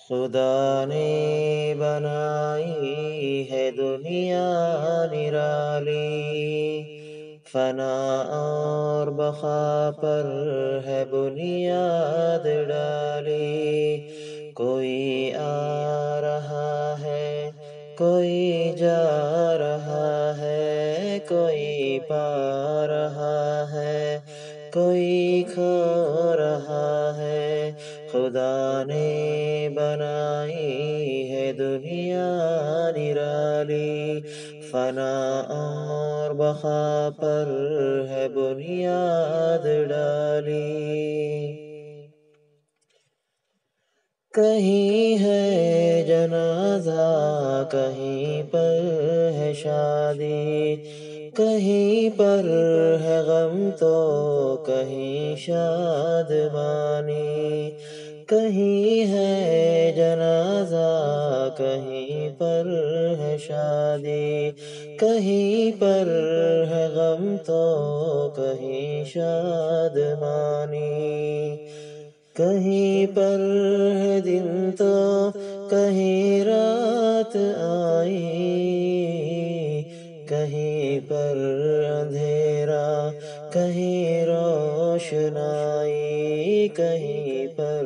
خدا نے بنائی ہے دنیا نرالی، فنا اور بقا پر ہے بنیاد ڈالی۔ کوئی آ رہا ہے کوئی جا رہا ہے، کوئی پا رہا ہے کوئی کھو رہا ہے۔ خدا نے بنائی ہے دنیا نرالی، فنا اور بقا پر ہے بنیاد ڈالی۔ کہیں ہے جنازہ کہیں پر ہے شادی، کہیں پر ہے غم تو کہیں شادمانی۔ کہیں ہے جنازہ کہیں پر ہے شادی، کہیں پر ہے غم تو کہیں شادمانی۔ کہیں پر ہے دن تو کہیں رات آئی، کہیں پر اندھیرا کہیں روشنائی، کہیں پر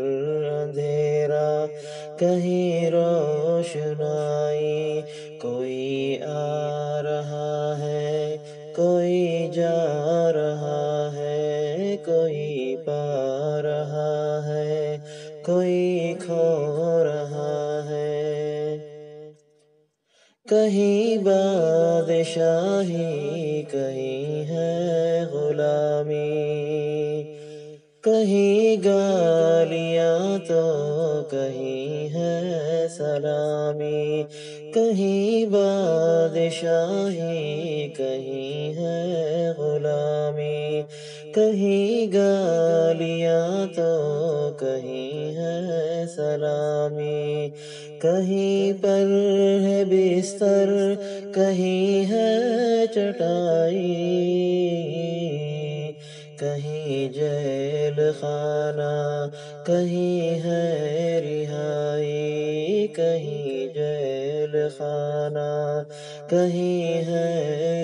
اندھیرا کہیں روشنائی۔ کوئی آ رہا ہے کوئی جا رہا ہے، کوئی پا رہا ہے کوئی کھو رہا ہے۔ کہیں بادشاہی کہیں ہے غلامی، کہیں گالیاں تو کہیں ہے سلامی۔ کہیں بادشاہی کہیں ہے غلامی، کہیں گالیاں تو کہیں ہے سلامی۔ کہیں پر ہے بستر کہیں ہے چٹائی، کہیں جیل خانہ کہیں ہے رہائی، کہیں جیل خانہ کہیں ہے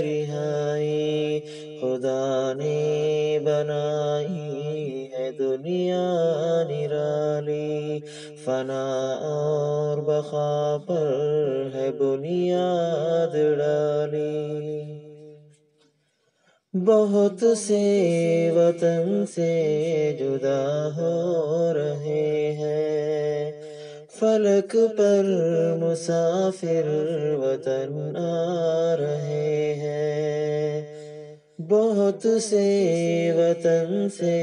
رہائی۔ خدا نے بنائی ہے دنیا نرالی، فنا اور بقا پر ہے بنیاد ڈالی۔ بہت سے وطن سے جدا ہو رہے ہیں، فلک پر مسافر وطن آ رہے ہیں۔ بہت سے وطن سے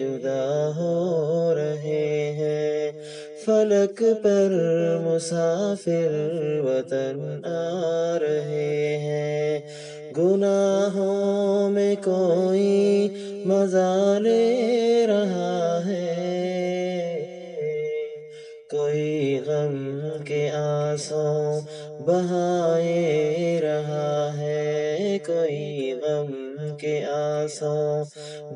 جدا ہو رہے ہیں، فلک پر مسافر وطن آ رہے ہیں۔ گناہوں میں کوئی مزہ لے رہا ہے، کوئی غم کے آنسوں بہائے رہا ہے، کوئی غم کے آنسوں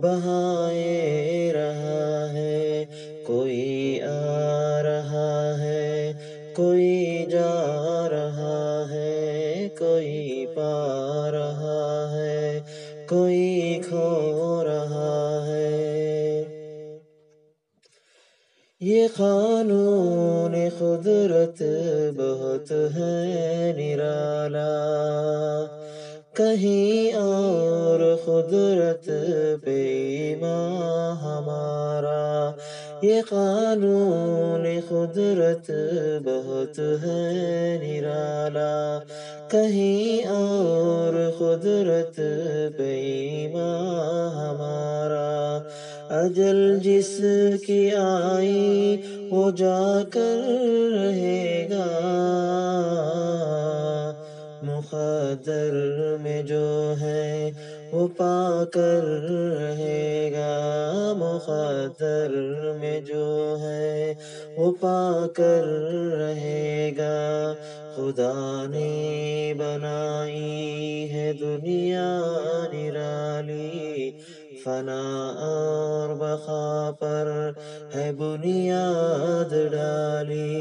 بہائے رہا ہے۔ کوئی آ رہا ہے کوئی جا رہا ہے، کوئی پا رہا ہے کوئی کھو رہا ہے۔ یہ قانون قدرت بہت ہے نرالا، کہیں اور قدرت پہ ایمان ہمارا۔ یہ قانون قدرت بہت ہے نرالا، کہیں اور قدرت پہ ایمان ہمارا۔ اجل جس کی آئی وہ جا کر رہے گا، مقدر میں جو ہے وہ پا کر رہے گا، مقدر میں جو ہے وہ پا کر رہے گا۔ خدا نے بنائی ہے دنیا نرالی، فنا اور بقا پر ہے بنیاد ڈالی۔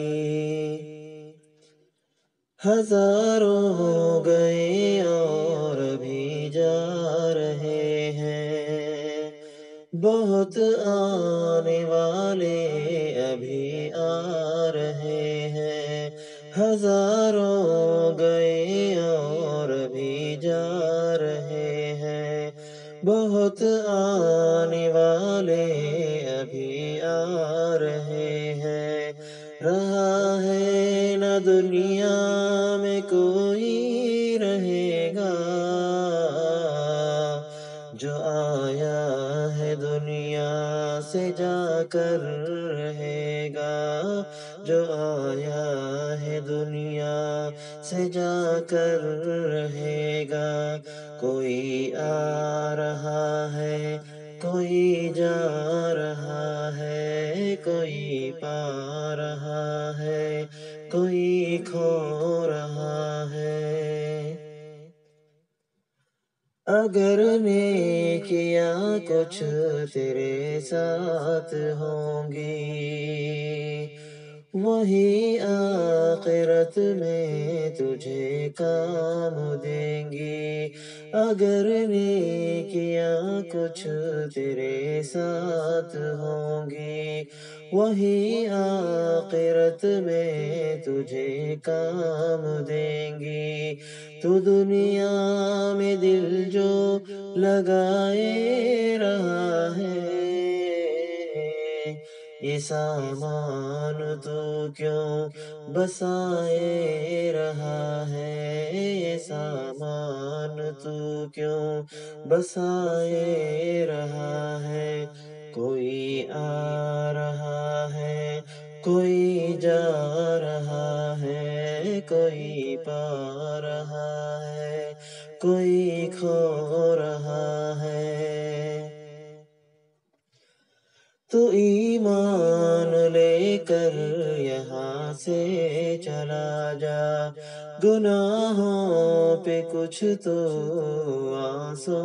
ہزاروں ہو گئے اور بھی جا رہے ہیں، بہت آنے والے ابھی آ رہے ہیں۔ ہزاروں گئے اور بھی جا رہے ہیں، بہت آنے والے ابھی آ رہے ہیں۔ رہا ہے نہ دنیا میں کوئی رہے گا، جو آیا ہے دنیا سے جا کر رہے گا، جو آیا ہے دنیا سے جا کر رہے گا۔ کوئی آ رہا ہے، کوئی جا رہا ہے، کوئی پا رہا ہے، کوئی کھو رہا ہے۔ اگر نیکیاں کچھ تیرے ساتھ ہوں گی، وہی آخرت میں تجھے کام دیں گی۔ اگر نیکیاں کچھ تیرے ساتھ ہوں گی، وہی آخرت میں تجھے کام دیں گی۔ تو دنیا میں دل جو لگائے رہا ہے، یہ سامان تو کیوں بسائے رہا ہے، یہ سامان تو کیوں بسائے رہا ہے۔ کوئی آ رہا ہے، کوئی جا رہا ہے، کوئی پا رہا ہے، کوئی کھو رہا ہے۔ تو ایمان لے کر یہاں سے چلا جا، گناہوں پہ کچھ تو آنسو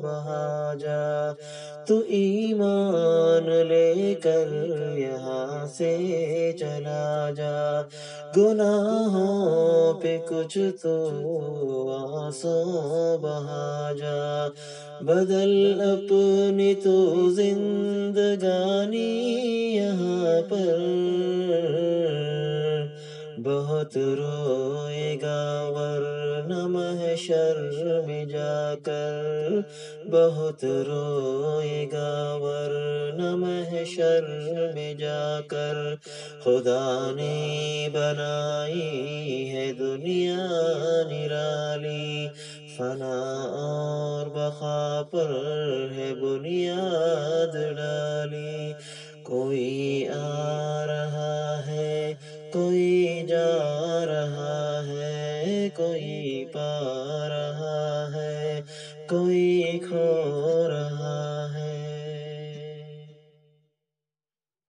بہا جا۔ تو ایمان لے کر یہاں سے چلا جا، گناہوں پہ کچھ تو آنسو بہا جا۔ بدل اپنی تو زندگانی یہاں پر، بہت روئے گا ورنہ محشر میں جا کر، بہت روئے گا ورنہ محشر میں جا کر۔ خدا نے بنائی ہے دنیا نرالی، فنا اور بقا پر ہے بنیاد ڈالی۔ کوئی آ رہا ہے، کوئی جا رہا ہے، کوئی پا رہا ہے، کوئی کھو رہا ہے۔